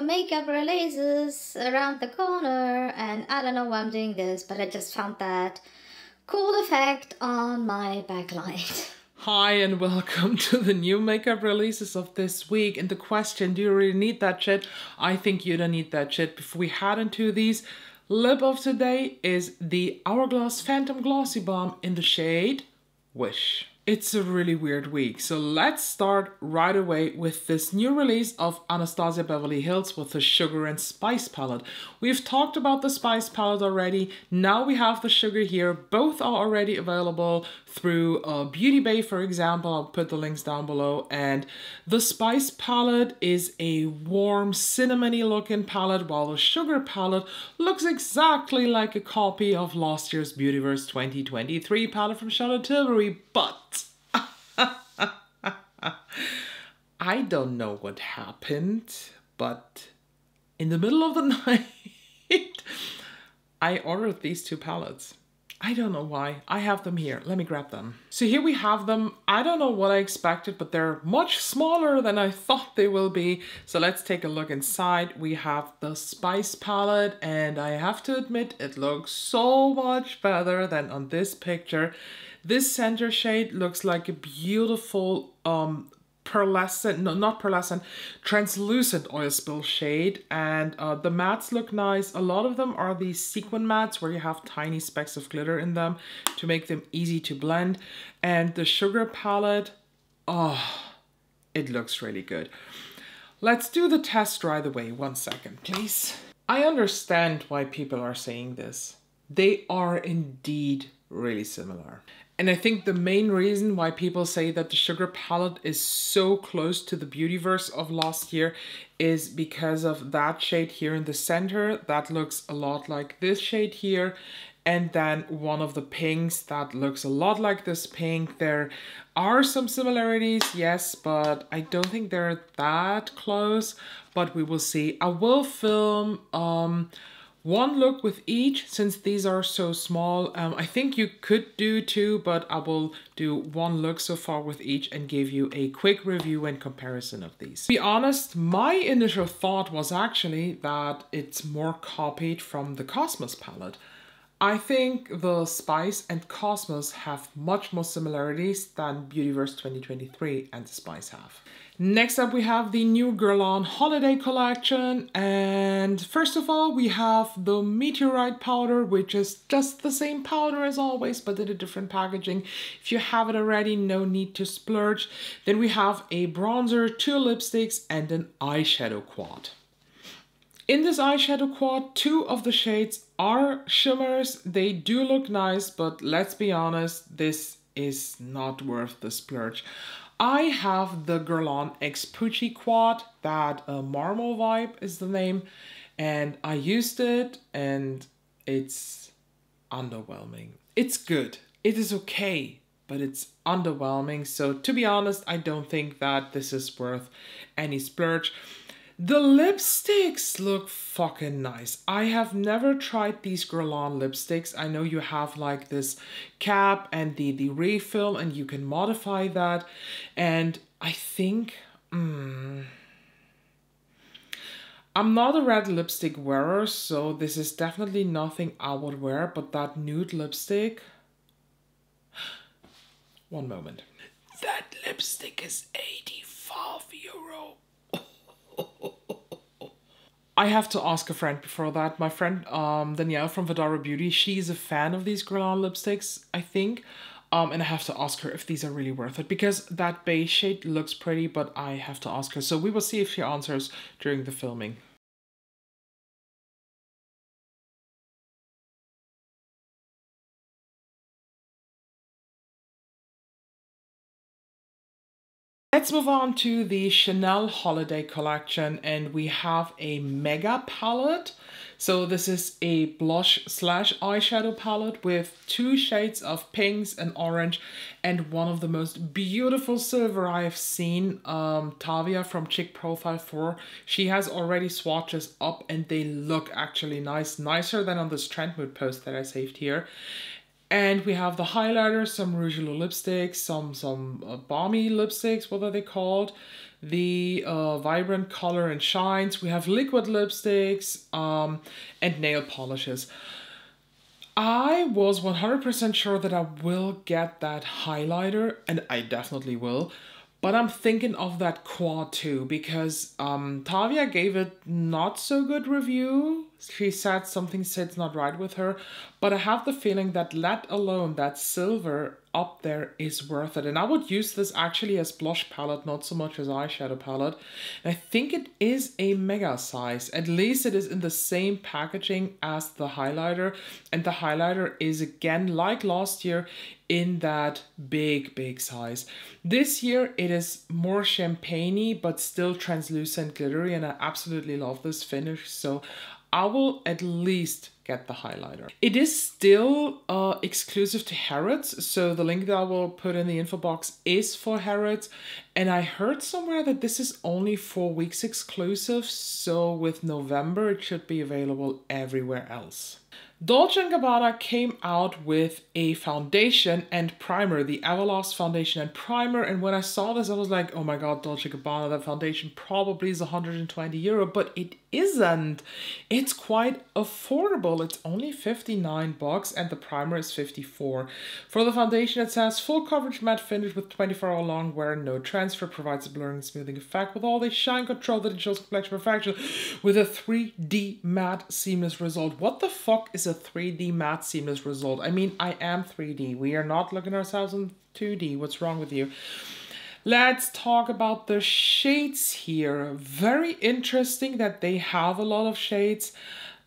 new makeup releases around the corner, and I don't know why I'm doing this, but I just found that cool effect on my backlight. Hi and welcome to the new makeup releases of this week. And the question, do you really need that shit? I think you don't need that shit. Before we head into these, lip of today is the Hourglass Phantom Glossy Balm in the shade Wish. It's a really weird week, so let's start right away with this new release of Anastasia Beverly Hills with the Sugar and Spice palette. We've talked about the Spice palette already, now we have the Sugar here. Both are already available through Beauty Bay, for example. I'll put the links down below. And the Spice palette is a warm cinnamony looking palette, while the Sugar palette looks exactly like a copy of last year's Beautyverse 2023 palette from Charlotte Tilbury, but I don't know what happened, but in the middle of the night, I ordered these two palettes. I don't know why. I have them here. Let me grab them. So here we have them. I don't know what I expected, but they're much smaller than I thought they will be. So let's take a look inside. We have the Spice palette, and I have to admit, it looks so much better than on this picture. This center shade looks like a beautiful pearlescent, no, not pearlescent, translucent oil spill shade. And the mattes look nice. A lot of them are these sequin mattes where you have tiny specks of glitter in them to make them easy to blend. And the Sugar palette, oh, it looks really good. Let's do the test right away. 1 second, please. I understand why people are saying this. They are indeed really similar. And I think the main reason why people say that the Sugar palette is so close to the Beautyverse of last year is because of that shade here in the center. That looks a lot like this shade here. And then one of the pinks that looks a lot like this pink. There are some similarities, yes, but I don't think they're that close. But we will see. I will film one look with each, since these are so small. I think you could do two, but I will do one look so far with each and give you a quick review and comparison of these. To be honest, my initial thought was actually that it's more copied from the Cosmos palette. I think the Spice and Cosmos have much more similarities than Beautyverse 2023 and the Spice have. Next up, we have the new Guerlain holiday collection. And first of all, we have the Meteorite powder, which is just the same powder as always, but in a different packaging. If you have it already, no need to splurge. Then we have a bronzer, 2 lipsticks, and an eyeshadow quad. In this eyeshadow quad, 2 of the shades are shimmers. They do look nice, but let's be honest, this is not worth the splurge. I have the Guerlain X Pucci quad, that Marmal Vibe is the name, and I used it and it's underwhelming. It's good, it is okay, but it's underwhelming. So to be honest, I don't think that this is worth any splurge. The lipsticks look fucking nice. I have never tried these Guerlain lipsticks. I know you have like this cap and the refill, and you can modify that. And I think, I'm not a red lipstick wearer, so this is definitely nothing I would wear, but that nude lipstick, one moment. That lipstick is €85. I have to ask a friend before that. My friend Danielle from Vidara Beauty, she's a fan of these Guerlain lipsticks, I think. And I have to ask her if these are really worth it, because that beige shade looks pretty, but I have to ask her. So we will see if she answers during the filming. Let's move on to the Chanel holiday collection, and we have a mega palette. So this is a blush slash eyeshadow palette with 2 shades of pinks and orange and one of the most beautiful silver I have seen, Tavia from Chic Profile 4. She has already swatches up and they look actually nice, nicer than on this Trend Mood post that I saved here. And we have the highlighter, some Rouge L'Eau lipsticks, some balmy lipsticks, what are they called? The Vibrant Color and Shines. We have liquid lipsticks and nail polishes. I was 100% sure that I will get that highlighter, and I definitely will. But I'm thinking of that quad too, because Tavia gave it not so good review. She said something sits not right with her, but I have the feeling that let alone that silver up there is worth it. And I would use this actually as blush palette, not so much as eyeshadow palette. And I think it is a mega size. At least it is in the same packaging as the highlighter. And the highlighter is again, like last year, in that big size. This year it is more champagne-y, but still translucent glittery, and I absolutely love this finish. So I will at least get the highlighter. It is still exclusive to Harrods, so the link that I will put in the info box is for Harrods. And I heard somewhere that this is only 4 weeks exclusive, so with November it should be available everywhere else. Dolce & Gabbana came out with a foundation and primer, the Everlast foundation and primer. And when I saw this, I was like, oh my God, Dolce & Gabbana, that foundation probably is 120 euro, but it isn't. It's quite affordable. It's only 59 bucks and the primer is 54. For the foundation, it says full coverage matte finish with 24-hour long wear, no transfer, provides a blurring and smoothing effect with all the shine control that ensures complexion perfection with a 3D matte seamless result. What the fuck is a 3D matte seamless result? I mean, I am 3D. We are not looking ourselves in 2D. What's wrong with you? Let's talk about the shades here. Very interesting that they have a lot of shades.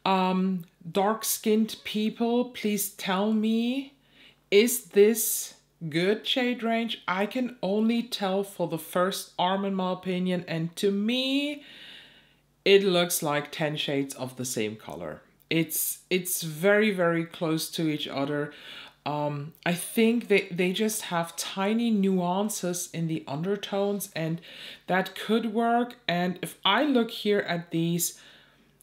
Dark-skinned people, please tell me, is this good shade range? I can only tell for the first arm in my opinion, and to me, it looks like 10 shades of the same color. It's very close to each other. I think they just have tiny nuances in the undertones, and that could work. And if I look here at these,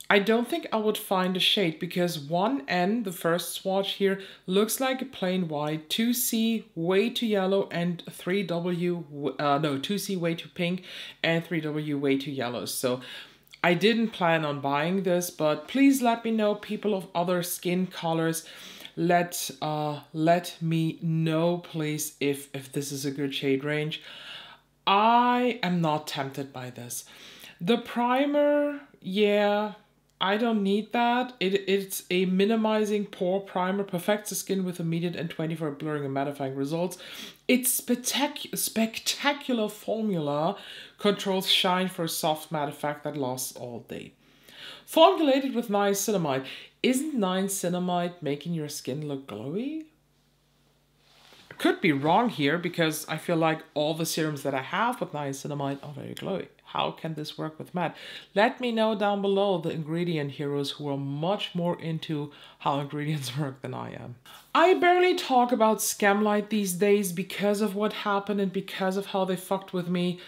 I don't think I would find a shade, because 1N, the first swatch here, looks like a plain white, 2C way too yellow, and 2C way too pink, and 3W way too yellow. So I didn't plan on buying this, but please let me know, people of other skin colors. Let me know, please, if this is a good shade range. I am not tempted by this. The primer, yeah, I don't need that. It's a minimizing pore primer, perfects the skin with immediate and 24 blurring and mattifying results. Its spectacular formula controls shine for a soft matte effect that lasts all day. Formulated with niacinamide. Isn't niacinamide making your skin look glowy? I could be wrong here, because I feel like all the serums that I have with niacinamide are very glowy. How can this work with matte? Let me know down below, the ingredient heroes who are much more into how ingredients work than I am. I barely talk about Glamlite these days because of what happened and because of how they fucked with me.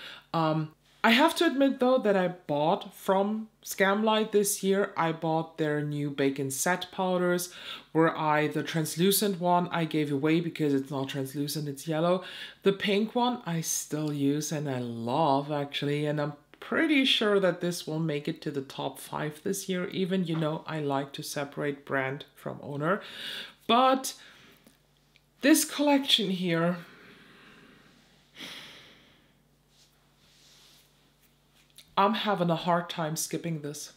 I have to admit though that I bought from Glamlite this year. I bought their new bacon set powders, where the translucent one I gave away because it's not translucent, it's yellow. The pink one I still use and I love actually, and I'm pretty sure that this will make it to the top 5 this year. Even, you know, I like to separate brand from owner. But this collection here, I'm having a hard time skipping this.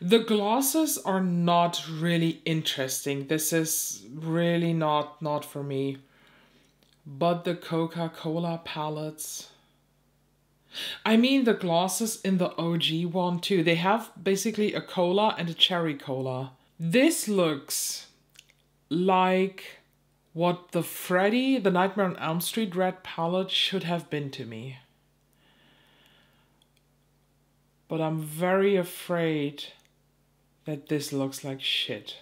The glosses are not really interesting. This is really not for me. But the Coca-Cola palettes, I mean the glosses in the OG one too. They have basically a cola and a cherry cola. This looks like what the Freddy, the Nightmare on Elm Street red palette should have been to me. But I'm very afraid that this looks like shit.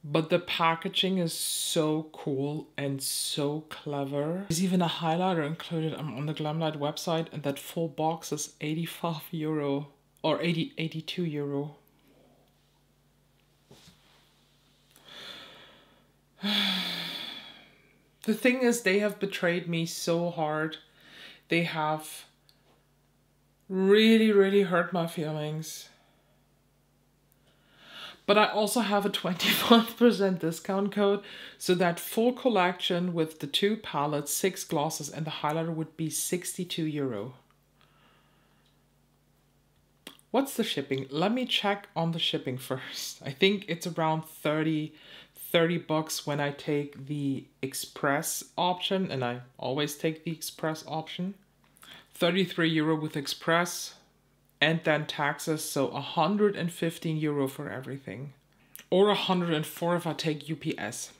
But the packaging is so cool and so clever. There's even a highlighter included on the Glamlite website, and that full box is 85 euro or 82 euro. The thing is, they have betrayed me so hard. They have really, really hurt my feelings. But I also have a 25% discount code, so that full collection with the 2 palettes, 6 glosses, and the highlighter would be €62. What's the shipping? Let me check on the shipping first. I think it's around 30 bucks when I take the express option, and I always take the express option. €33 with express, and then taxes, so €115 for everything. Or 104 if I take UPS.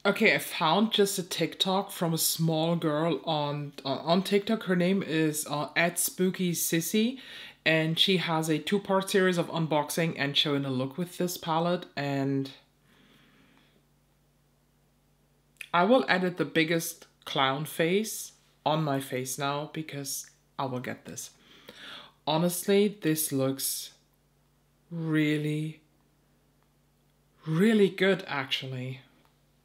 Okay, I found just a TikTok from a small girl on TikTok. Her name is @Speakeasy, and she has a 2-part series of unboxing and showing a look with this palette, and I will edit the biggest clown face on my face now because I will get this. Honestly, this looks really, really good actually.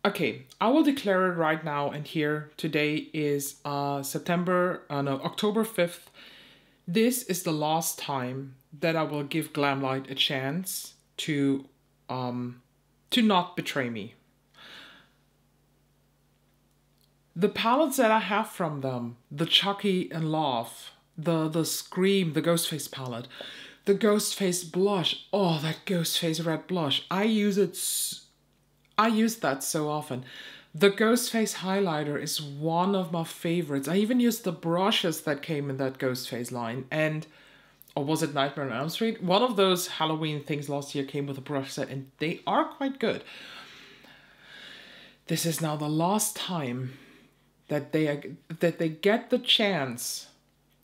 Okay, I will declare it right now, and here today is October 5th. This is the last time that I will give Glamlite a chance to not betray me. The palettes that I have from them, the Chucky and Love, the Scream, the Ghostface palette, the Ghostface blush, oh, that Ghostface red blush, I use that so often. The Ghostface highlighter is one of my favorites. I even used the brushes that came in that Ghostface line, or was it Nightmare on Elm Street? One of those Halloween things last year came with a brush set, and they are quite good. This is now the last time that they get the chance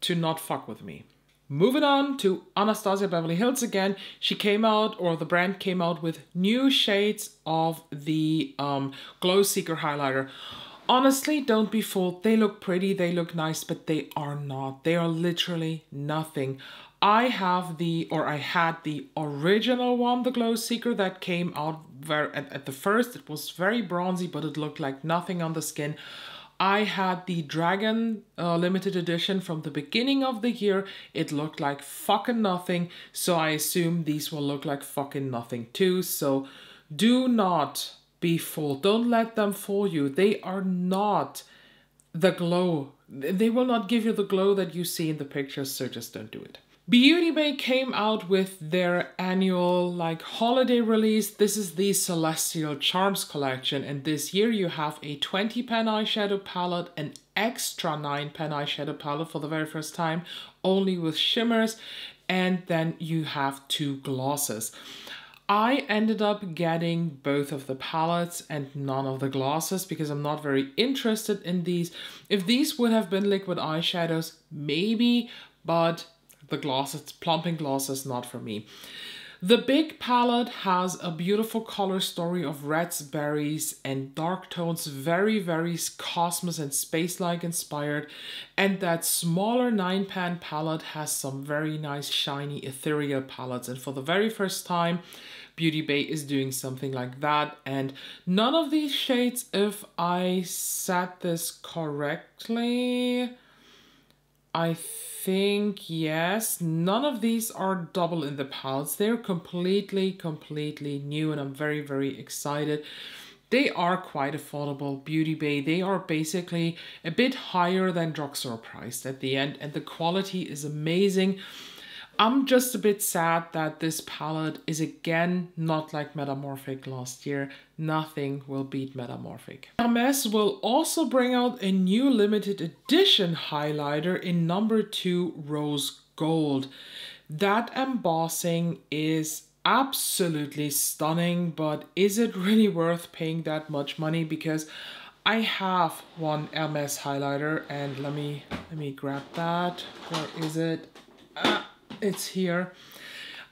to not fuck with me. Moving on to Anastasia Beverly Hills again. She came out, or the brand came out with new shades of the Glow Seeker highlighter. Honestly, don't be fooled. They look pretty, they look nice, but they are not. They are literally nothing. I had the original one, the Glow Seeker, that came out at the first. It was very bronzy, but it looked like nothing on the skin. I had the Dragon limited edition from the beginning of the year. It looked like fucking nothing, so I assume these will look like fucking nothing too. So do not be fooled. Don't let them fool you. They are not the glow. They will not give you the glow that you see in the pictures, so just don't do it. Beauty Bay came out with their annual holiday release. This is the Celestial Charms collection, and this year you have a 20 pan eyeshadow palette, an extra 9 pan eyeshadow palette for the very first time, only with shimmers, and then you have 2 glosses. I ended up getting both of the palettes and none of the glosses because I'm not very interested in these. If these would have been liquid eyeshadows, maybe, but the glosses, plumping glosses, not for me. The big palette has a beautiful color story of reds, berries, and dark tones, very, very Cosmos and space-like inspired. And that smaller 9 pan palette has some very nice shiny ethereal palettes. And for the very first time, Beauty Bay is doing something like that. And none of these shades, if I said this correctly, I think, yes, none of these are double in the palettes. They're completely new, and I'm very, very excited. They are quite affordable, Beauty Bay. They are basically a bit higher than drugstore priced at the end, and the quality is amazing. I'm just a bit sad that this palette is again not like Metamorphic last year. Nothing will beat Metamorphic. Hermès will also bring out a new limited edition highlighter in number 2 Rose Gold. That embossing is absolutely stunning, but is it really worth paying that much money? Because I have one Hermès highlighter, and let me grab that. Where is it? It's here.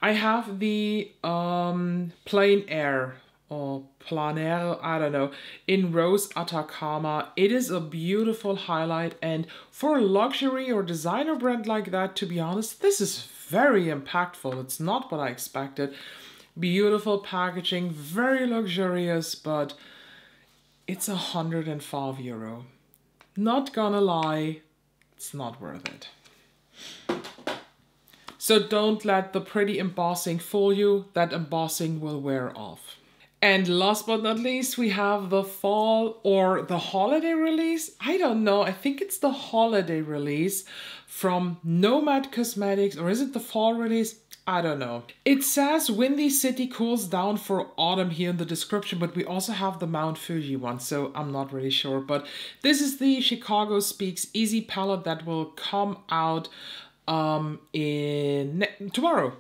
I have the Plein Air or Plein Air, I don't know, in Rose Atacama. It is a beautiful highlight, and for a luxury or designer brand like that, to be honest, this is very impactful. It's not what I expected. Beautiful packaging, very luxurious, but it's 105 euro. Not gonna lie, it's not worth it. So don't let the pretty embossing fool you. That embossing will wear off. And last but not least, we have the fall or the holiday release. I don't know. I think it's the holiday release from Nomad Cosmetics, or is it the fall release? I don't know. It says Windy City cools down for autumn here in the description, but we also have the Mount Fuji one, so I'm not really sure. But this is the Chicago Speakeasy palette that will come out tomorrow,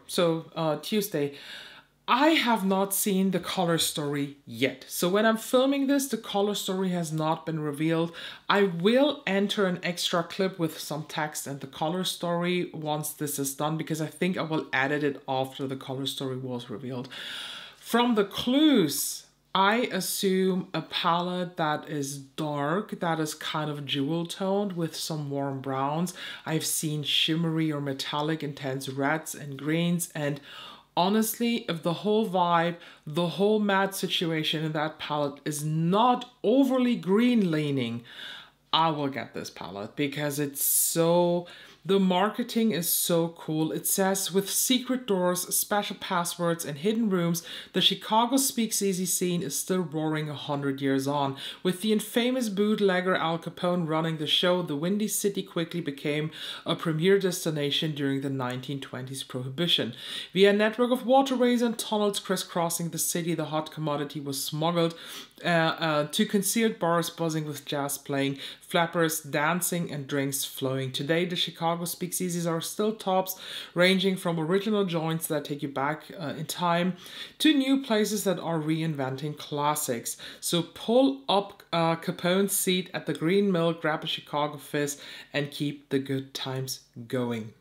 so Tuesday. I have not seen the color story yet. So when I'm filming this, the color story has not been revealed. I will enter an extra clip with some text and the color story once this is done, because I think I will edit it after the color story was revealed. From the clues, I assume a palette that is dark, that is kind of jewel toned with some warm browns. I've seen shimmery or metallic intense reds and greens, and honestly, if the whole vibe, the whole matte situation in that palette is not overly green leaning, I will get this palette because it's so... The marketing is so cool. It says, with secret doors, special passwords, and hidden rooms, the Chicago Speakeasy scene is still roaring 100 years on. With the infamous bootlegger Al Capone running the show, the Windy City quickly became a premier destination during the 1920s Prohibition. Via a network of waterways and tunnels crisscrossing the city, the hot commodity was smuggled to concealed bars buzzing with jazz playing, flappers dancing, and drinks flowing. Today, the Chicago Speakeasies are still tops, ranging from original joints that take you back in time to new places that are reinventing classics. So pull up Capone's seat at the Green Mill, grab a Chicago fizz, and keep the good times going.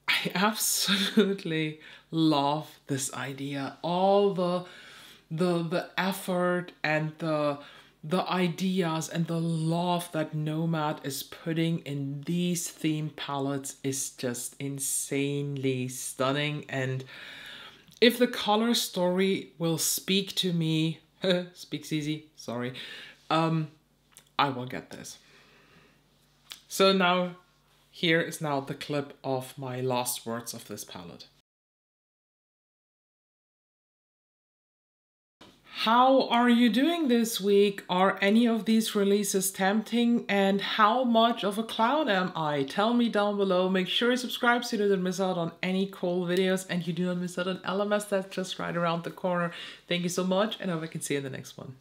I absolutely love this idea. All the effort and the ideas and the love that Nomad is putting in these theme palettes is just insanely stunning. And if the color story will speak to me, speaks easy, sorry, I will get this. So now, here is now the clip of my last words of this palette. How are you doing this week? Are any of these releases tempting? And how much of a clown am I? Tell me down below. Make sure you subscribe so you don't miss out on any cool videos and you do not miss out on LMS that's just right around the corner. Thank you so much, and I hope I can see you in the next one.